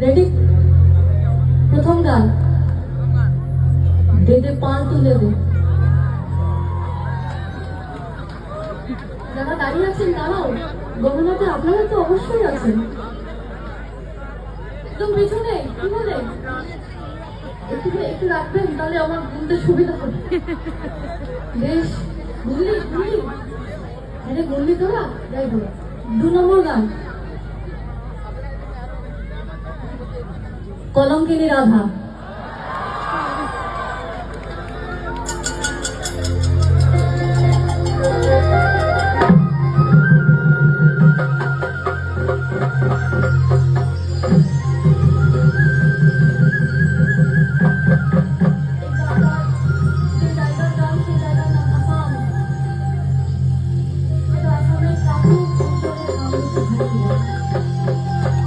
Ready? প্রথম গান, দে দে পান তুলে দে। যারা দাঁড়িয়ে আছেন তারাও, গহনাতে আপনারা তো অবশ্যই আছেন। একদম পিছনে কি বলে একটু রাখবেন, তাহলে আমার গুনতে সুবিধা হবে। বেশ, বুঝলি বুঝলি, আরে বললি তোরা, যাই হোক। 2 নম্বর গান, কলঙ্কিনী রাধা।